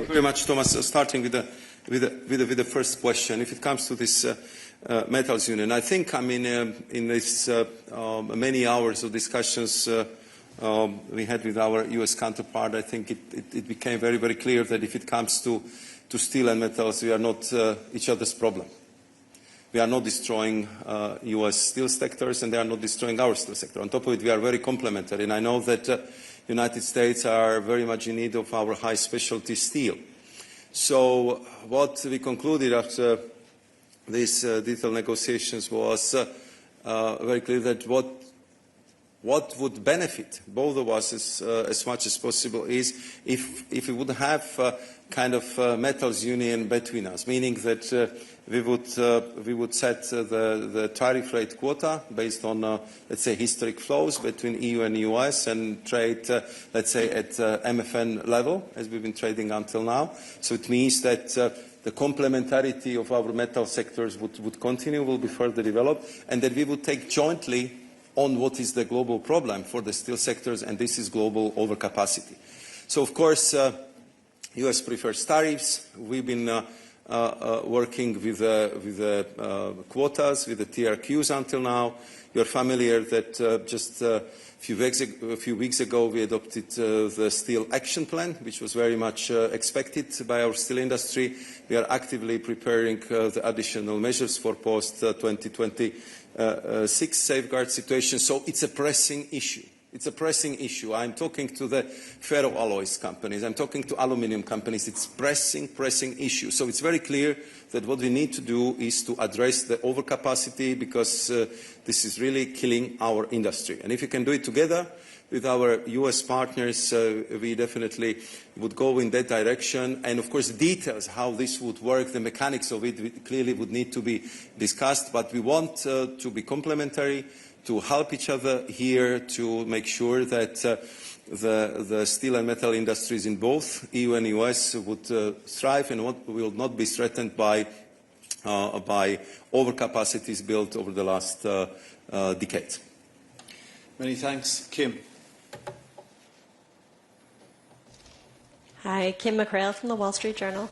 Thank you very much, Thomas. Starting with the first question, if it comes to this metals union, I think, I mean, in this many hours of discussions we had with our U.S. counterpart, I think it became very, very clear that if it comes to steel and metals, we are not each other's problem. We are not destroying U.S. steel sectors, and they are not destroying our steel sector. On top of it, we are very complementary, and I know that United States are very much in need of our high specialty steel. So what we concluded after these detailed negotiations was very clear that what would benefit both of us as much as possible is if we would have kind of metals union between us, meaning that we would set the tariff rate quota based on, let's say, historic flows between EU and US and trade, let's say, at MFN level, as we've been trading until now. So it means that the complementarity of our metal sectors would continue, will be further developed, and that we would take jointly on what is the global problem for the steel sectors, and this is global overcapacity. So, of course, US prefers tariffs. We've been working with the quotas, with the TRQs until now. You're familiar that just a few weeks ago we adopted the Steel Action Plan, which was very much expected by our steel industry. We are actively preparing the additional measures for post-2026 safeguard situation. So it's a pressing issue. It's a pressing issue. I'm talking to the ferroalloys companies. I'm talking to aluminum companies. It's pressing issue. So it's very clear that what we need to do is to address the overcapacity, because this is really killing our industry. And if we can do it together with our US partners, we definitely would go in that direction. And of course, the details, how this would work, the mechanics of it clearly would need to be discussed. But we want to be complementary, to help each other here, to make sure that the steel and metal industries in both EU and US would thrive and will not be threatened by overcapacities built over the last decades. Many thanks. Kim. Hi, Kim McCrail from the Wall Street Journal.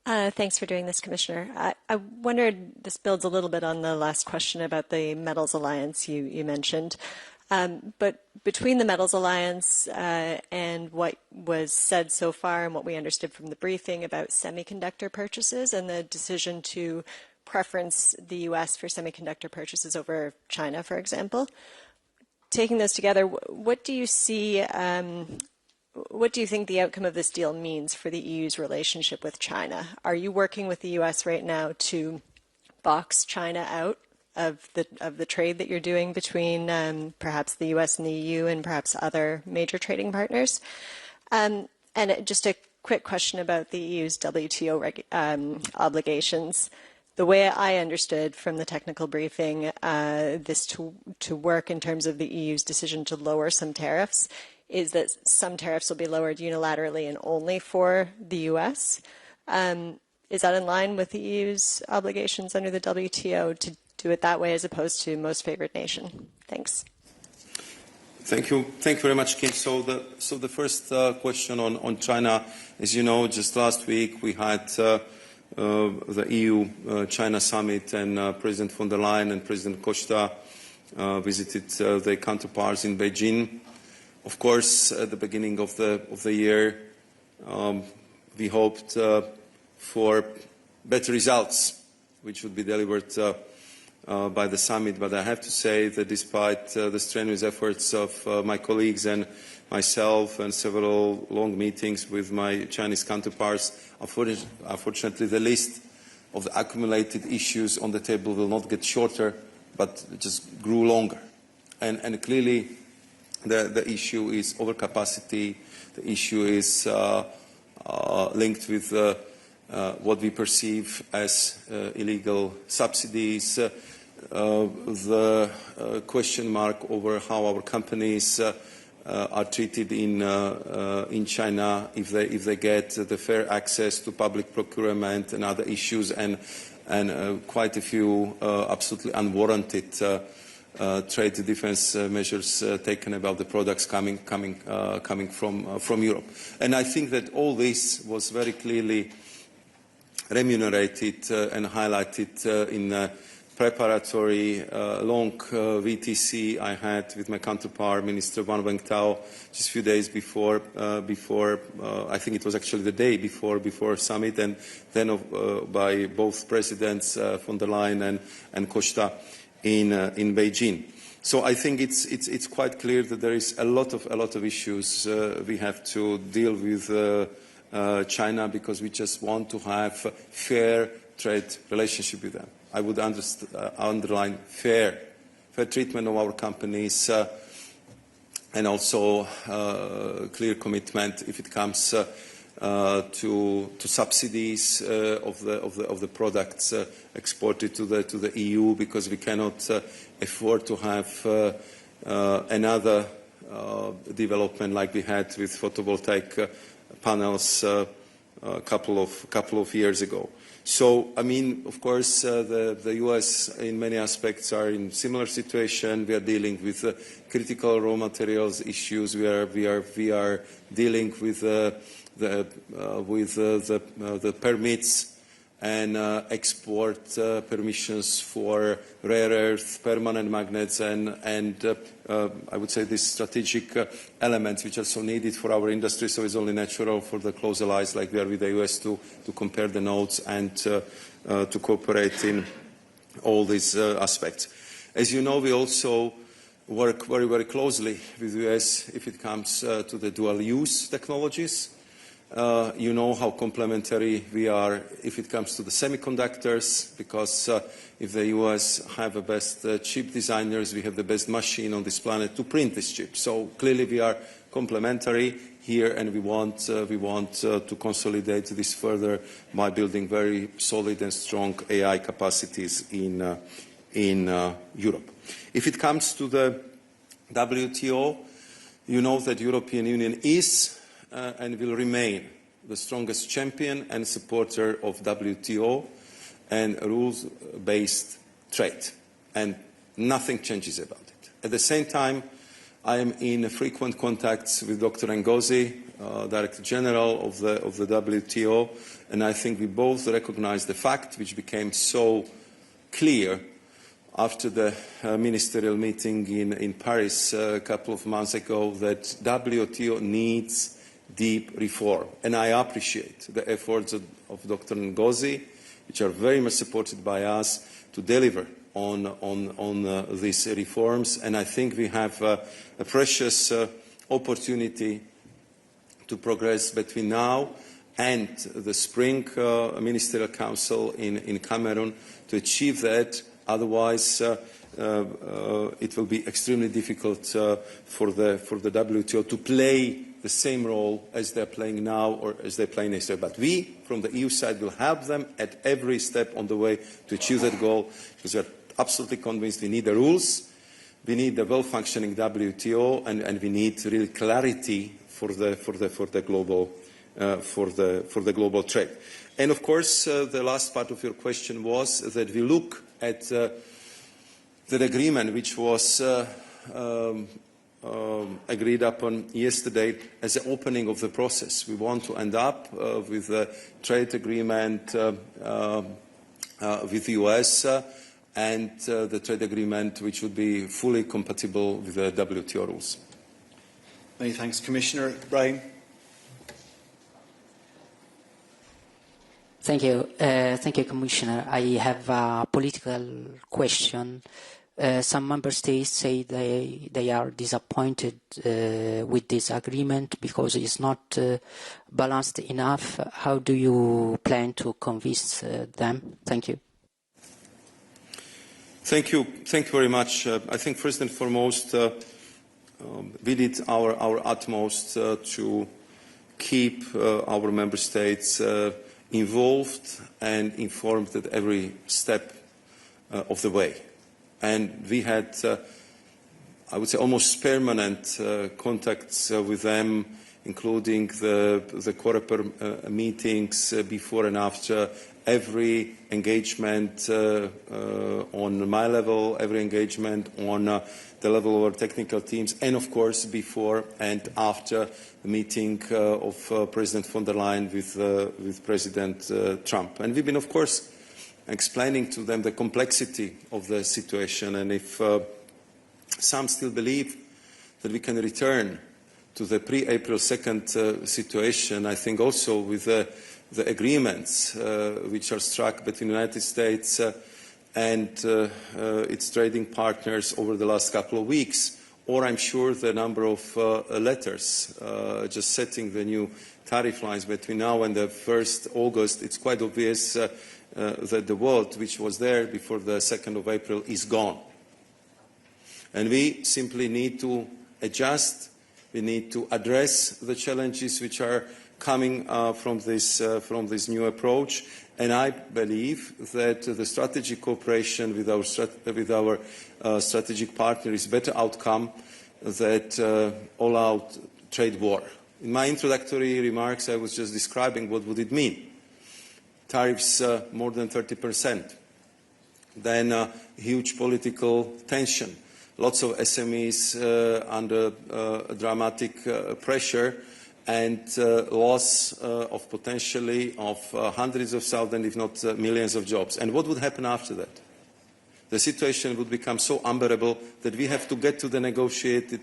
Thanks for doing this, Commissioner. I wondered, this builds a little bit on the last question about the Metals Alliance you mentioned. But between the Metals Alliance and what was said so far and what we understood from the briefing about semiconductor purchases and the decision to preference the U.S. for semiconductor purchases over China, for example, taking those together, what do you see? What do you think the outcome of this deal means for the EU's relationship with China? Are you working with the U.S. right now to box China out of the trade that you're doing between perhaps the U.S. and the EU and perhaps other major trading partners? And just a quick question about the EU's WTO obligations. The way I understood from the technical briefing this to work in terms of the EU's decision to lower some tariffs is that some tariffs will be lowered unilaterally and only for the U.S. Is that in line with the EU's obligations under the WTO to do it that way as opposed to most favored nation? Thanks. Thank you very much, Kim. So the first question on China, as you know, just last week we had the EU-China summit, and President von der Leyen and President Costa visited their counterparts in Beijing. Of course, at the beginning of the year, we hoped for better results, which would be delivered by the summit. But I have to say that despite the strenuous efforts of my colleagues and myself and several long meetings with my Chinese counterparts, unfortunately the list of the accumulated issues on the table will not get shorter, but it just grew longer. And clearly, the issue is overcapacity. The issue is linked with what we perceive as illegal subsidies. The question mark over how our companies are treated in China if they get the fair access to public procurement and other issues, and quite a few absolutely unwarranted trade defense measures taken about the products coming from Europe. And I think that all this was very clearly remunerated and highlighted in preparatory long VTC I had with my counterpart, Minister Wang Wentao, just a few days before, I think it was actually the day before summit, and then by both presidents von der Leyen and Costa in Beijing. So I think it's quite clear that there is a lot of issues we have to deal with China, because we just want to have a fair trade relationship with them. I would underline fair treatment of our companies, and also clear commitment if it comes to subsidies of the products exported to the EU, because we cannot afford to have another development like we had with photovoltaic panels a couple of years ago. So, I mean, of course, the US in many aspects are in similar situation. We are dealing with critical raw materials issues. We are dealing with the permits and export permissions for rare earth, permanent magnets, and I would say these strategic elements which are so needed for our industry. So it's only natural for the close allies like we are with the US to compare the notes and to cooperate in all these aspects. As you know, we also work very, very closely with the US if it comes to the dual-use technologies. You know how complementary we are if it comes to the semiconductors, because if the US have the best chip designers, we have the best machine on this planet to print this chip. So clearly we are complementary here, and we want to consolidate this further by building very solid and strong AI capacities in Europe. If it comes to the WTO, you know that the European Union is and will remain the strongest champion and supporter of WTO and rules-based trade, and nothing changes about it. At the same time, I am in frequent contacts with Dr. Ngozi, Director General of the WTO, and I think we both recognize the fact, which became so clear after the ministerial meeting in Paris a couple of months ago, that WTO needs deep reform. And I appreciate the efforts of Dr. Ngozi, which are very much supported by us, to deliver on these reforms. And I think we have a precious opportunity to progress between now and the spring Ministerial Council in Cameroon to achieve that. Otherwise, it will be extremely difficult for the WTO to play the same role as they're playing now or as they're playing next year. But we, from the EU side, will help them at every step on the way to achieve that goal, because we are absolutely convinced we need the rules, we need a well-functioning WTO, and we need real clarity for the global trade. And of course, the last part of your question was that we look at the agreement which was agreed upon yesterday as the opening of the process. We want to end up with a trade agreement with the US and the trade agreement which would be fully compatible with the WTO rules. Many thanks, Commissioner. Brian. Thank you, Commissioner. I have a political question. Some member states say they are disappointed with this agreement because it's not balanced enough. How do you plan to convince them? Thank you. Thank you very much. I think first and foremost, we did our utmost to keep our member states involved and informed at every step of the way. And we had, I would say, almost permanent contacts with them including the Coreper meetings before and after, every engagement on my level, every engagement on the level of our technical teams, and of course before and after the meeting of President von der Leyen with President Trump. And we've been, of course, explaining to them the complexity of the situation, and if some still believe that we can return to the pre-April 2nd situation, I think also with the agreements which are struck between the United States and its trading partners over the last couple of weeks, or I'm sure the number of letters just setting the new tariff lines between now and the 1st August, it's quite obvious that the world which was there before the 2nd of April is gone. And we simply need to adjust. We need to address the challenges which are coming from this new approach. And I believe that the strategic cooperation with our strategic partner is a better outcome than all-out trade war. In my introductory remarks, I was just describing what would it mean. Tariffs more than 30%. Then huge political tension. Lots of SMEs under dramatic pressure, and loss of potentially of hundreds of thousands, if not millions of jobs. And what would happen after that? The situation would become so unbearable that we have to get to the negotiated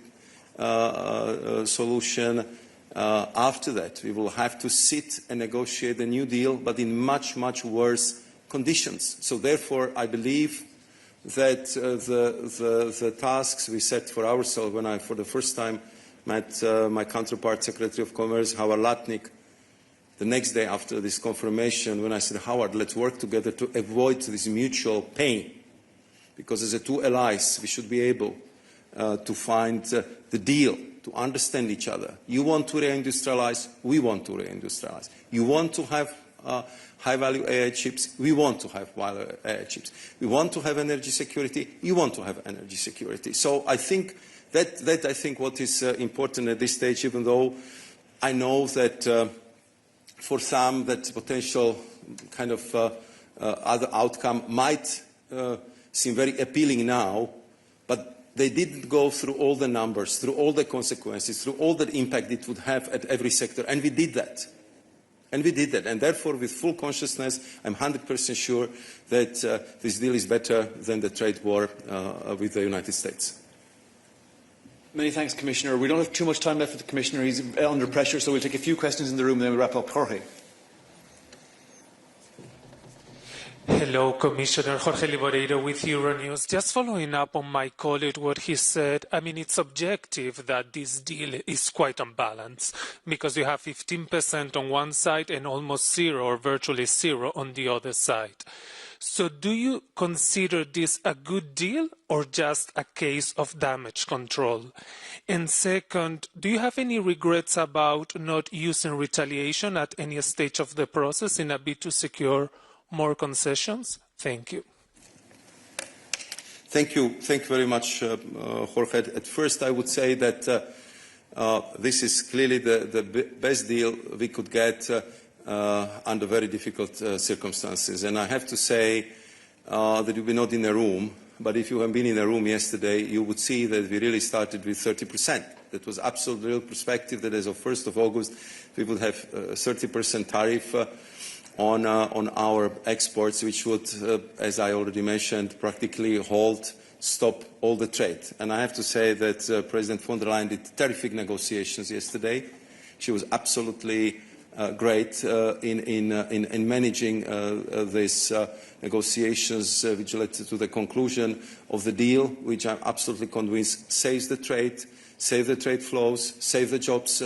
solution after that. We will have to sit and negotiate a new deal, but in much, much worse conditions. So therefore, I believe that the tasks we set for ourselves when I, for the first time, met my counterpart, Secretary of Commerce, Howard Lutnick, the next day after this confirmation, when I said, Howard, let's work together to avoid this mutual pain. Because as a two allies, we should be able to find the deal, to understand each other. You want to reindustrialize, we want to reindustrialize. You want to have high-value AI chips, we want to have high-value AI chips. We want to have energy security, you want to have energy security. So I think that I think what is important at this stage, even though I know that for some that potential kind of other outcome might seem very appealing now, but they didn't go through all the numbers, through all the consequences, through all the impact it would have at every sector, and we did that. And we did that, and therefore, with full consciousness, I'm 100% sure that this deal is better than the trade war with the United States. Many thanks, Commissioner. We don't have too much time left for the Commissioner. He's under pressure, so we'll take a few questions in the room and then we'll wrap up. Jorge. Hello, Commissioner. Jorge Liboreiro with Euronews. Just following up on my colleague, what he said, I mean, it's objective that this deal is quite unbalanced because you have 15% on one side and almost zero or virtually zero on the other side. So do you consider this a good deal or just a case of damage control? And second, do you have any regrets about not using retaliation at any stage of the process in a bid to secure more concessions? Thank you. Thank you very much, Jorge. At first, I would say that this is clearly the best deal we could get under very difficult circumstances. And I have to say that you've been not in a room, but if you have been in a room yesterday, you would see that we really started with 30%. That was absolute real perspective that as of 1st of August, we would have 30% tariff on our exports, which would, as I already mentioned, practically stop all the trade. And I have to say that President von der Leyen did terrific negotiations yesterday. She was absolutely great in managing these negotiations, which led to the conclusion of the deal, which I'm absolutely convinced saves the trade flows, saves the jobs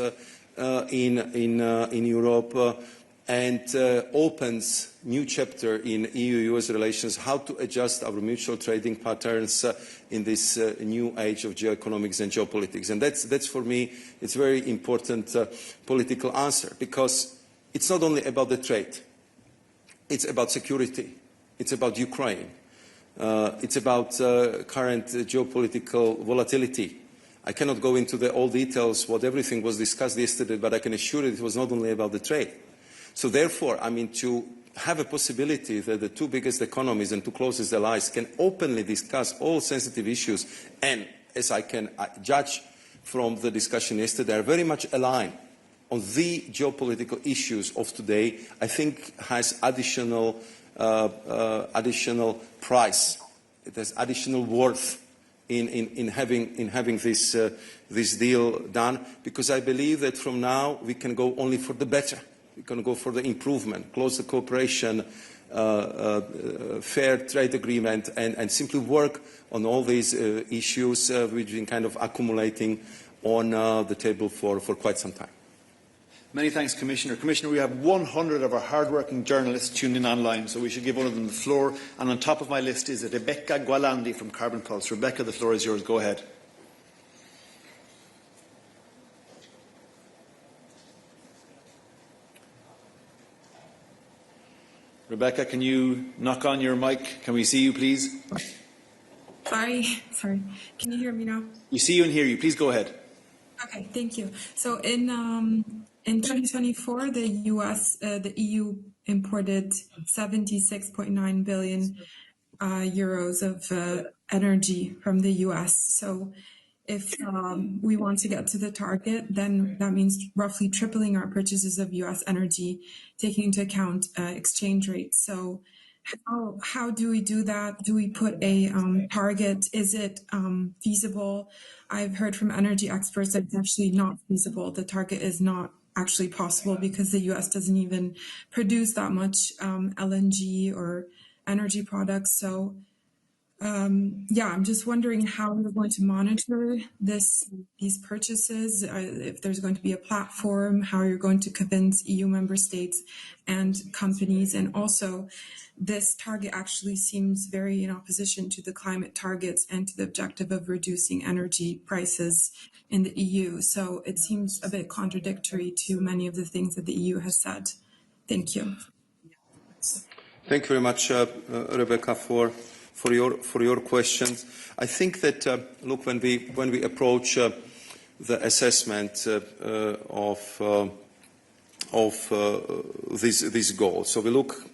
in Europe, and opens new chapter in EU-US relations, how to adjust our mutual trading patterns in this new age of geoeconomics and geopolitics. And that's for me, it's a very important political answer, because it's not only about the trade, it's about security, it's about Ukraine, it's about current geopolitical volatility. I cannot go into all details what everything was discussed yesterday, but I can assure you it was not only about the trade. So therefore, I mean, to have a possibility that the two biggest economies and two closest allies can openly discuss all sensitive issues, and as I can judge from the discussion yesterday, are very much aligned on the geopolitical issues of today, I think has additional price. It has additional worth in having this deal done, because I believe that from now we can go only for the better. We can go for the improvement, closer cooperation, fair trade agreement, and simply work on all these issues which have been kind of accumulating on the table for quite some time. Many thanks, Commissioner. Commissioner, we have 100 of our hard-working journalists tuned in online, so we should give one of them the floor. And on top of my list is Rebecca Gualandi from Carbon Pulse. Rebecca, the floor is yours. Go ahead. Rebecca, can you knock on your mic? Can we see you, please? Sorry. Can you hear me now? We see you and hear you. Please go ahead. Okay, thank you. So in 2024, the EU imported 76.9 billion euros of energy from the US. So if we want to get to the target, then that means roughly tripling our purchases of US energy, taking into account exchange rates. So how do we do that? Do we put a target? Is it feasible? I've heard from energy experts that it's actually not feasible. The target is not actually possible because the US doesn't even produce that much LNG or energy products. So yeah, I'm just wondering how we're going to monitor these purchases, if there's going to be a platform, how you're going to convince EU member states and companies. And also, this target actually seems very in opposition to the climate targets and to the objective of reducing energy prices in the EU. So it seems a bit contradictory to many of the things that the EU has said. Thank you. Thank you very much, Rebecca, for your questions. I think that look, when we approach the assessment of these goals, so we look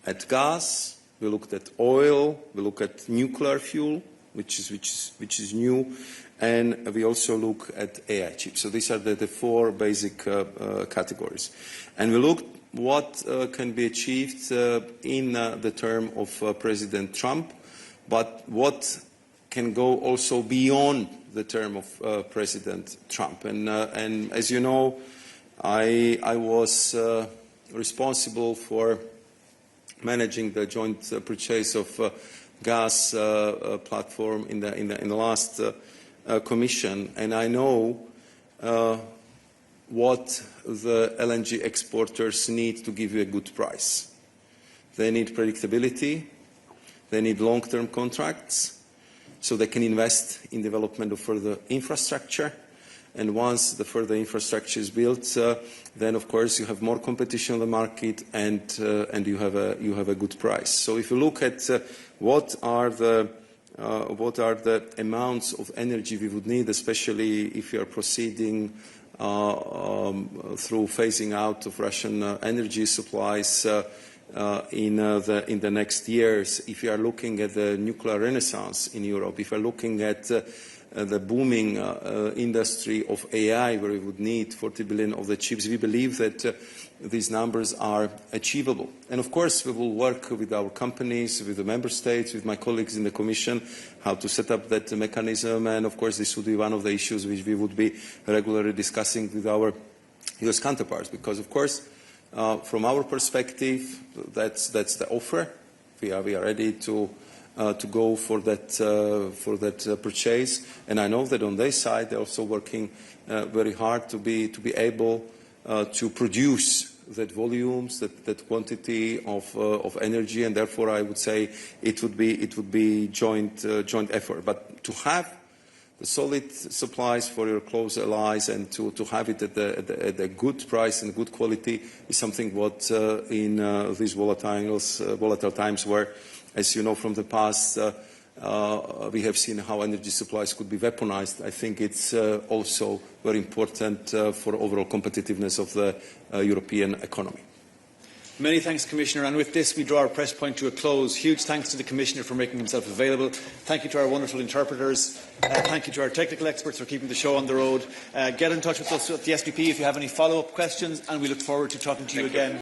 at gas, we looked at oil, we look at nuclear fuel, which is new, and we also look at AI chips. So these are the four basic categories, and we looked what can be achieved in the term of President Trump, but what can go also beyond the term of President Trump. And as you know, I was responsible for managing the joint purchase of gas platform in the last Commission, and I know what the LNG exporters need to give you a good price. They need predictability, they need long-term contracts, so they can invest in development of further infrastructure. And once the further infrastructure is built, then of course you have more competition on the market, and you have a good price. So if you look at what are the amounts of energy we would need, especially if you are proceeding through phasing out of Russian energy supplies in the next years, if you are looking at the nuclear renaissance in Europe, if you are looking at the booming industry of AI, where we would need 40 billion of the chips, we believe that these numbers are achievable. And of course, we will work with our companies, with the member states, with my colleagues in the Commission, how to set up that mechanism. And of course, this would be one of the issues which we would be regularly discussing with our US counterparts, because of course, from our perspective, that's the offer. We are ready to go for that purchase, and I know that on their side they're also working very hard to be able to produce that volumes, that quantity of energy, and therefore I would say it would be joint effort. But to have the solid supplies for your close allies and to have it at a good price and good quality is something what in these volatile times, where, as you know from the past, we have seen how energy supplies could be weaponized. I think it's also very important for overall competitiveness of the European economy. Many thanks, Commissioner. And with this, we draw our press point to a close. Huge thanks to the Commissioner for making himself available. Thank you to our wonderful interpreters. Thank you to our technical experts for keeping the show on the road. Get in touch with us at the SPP if you have any follow-up questions, and we look forward to talking to you again.